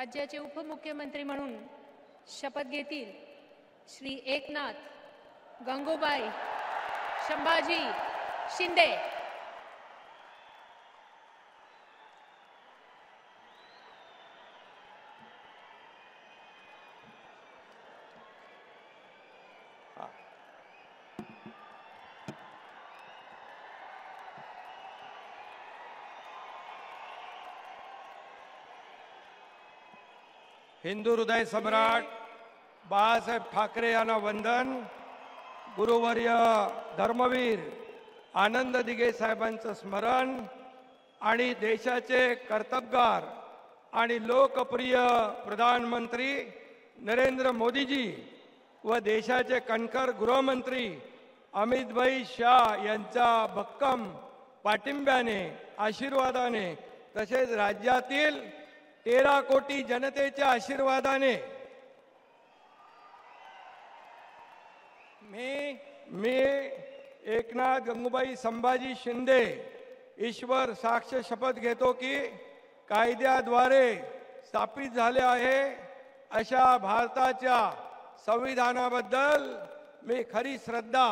राज्याचे उपमुख्यमंत्री म्हणून शपथ घेतील श्री एकनाथ गंगूबाई संभाजी शिंदे। हिंदू हृदय सम्राट बाळासाहेब ठाकरे यांना वंदन। गुरुवर्य धर्मवीर आनंद दिघे साहेबांचं स्मरण आणि देशाचे कर्तबगार आणि लोकप्रिय प्रधानमंत्री नरेंद्र मोदीजी व देशाचे कणखर गृहमंत्री अमित भाई शाह यांच्या भक्कम पाठिंब्याने आशीर्वादाने तसेच राज्यातील 13 कोटी जनतेच्या आशीर्वादाने मी एकनाथ गंगूबाई संभाजी शिंदे ईश्वर साक्ष शपथ घेतो की कायद्याद्वारे स्थापित झाले आहे अशा भारताच्या संविधानाबद्दल मी खरी श्रद्धा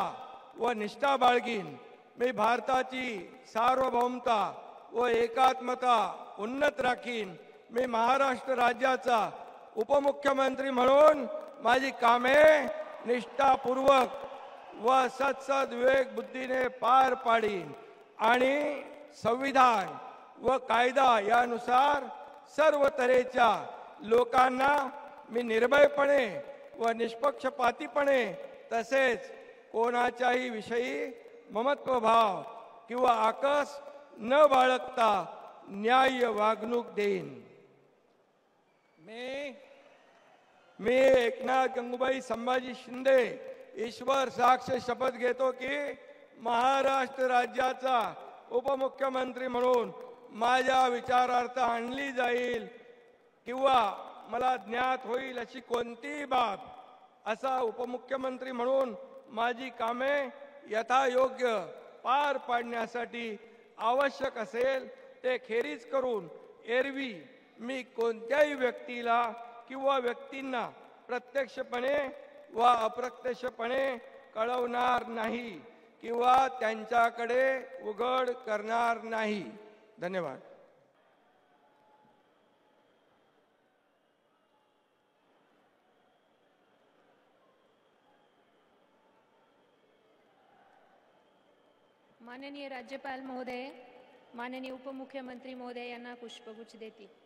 व निष्ठा बाळगीन। मी भारताची सार्वभौमता व एकात्मता उन्नत राखीन। मी महाराष्ट्र राज्याचा उपमुख्यमंत्री म्हणून माझी कामे निष्ठापूर्वक व सत्सद विवेक बुद्धीने पार पाडीन आणि संविधान व कायदा यानुसार सर्व तऱ्हेच्या लोकांना मी निर्भयपणे व निष्पक्षपातीपणे तसेच कोणाच्याही विषयी ममत्वभाव किंवा आकस न बाळगता न्याय्य वागणूक देईन। मी एकनाथ गंगूबाई संभाजी शिंदे ईश्वर साक्ष शपथ घेतो की महाराष्ट्र राज्याचा उपमुख्यमंत्री म्हणून माझ्या विचारार्थ आणली जाईल किंवा मला ज्ञात होईल अशी कोणतीही बाब असा उपमुख्यमंत्री म्हणून माझी कामे यथायोग्य पार पाडण्यासाठी आवश्यक असेल ते खेरीज करून एरवी मी कोणत्याही व्यक्तीला किंवा व्यक्तींना प्रत्यक्षपणे व अप्रत्यक्षपणे कळवणार नाही किंवा त्यांच्याकडे उघड करणार नाही। धन्यवाद। माननीय राज्यपाल महोदय, माननीय उपमुख्यमंत्री महोदय यांना पुष्पगुच्छ देतील।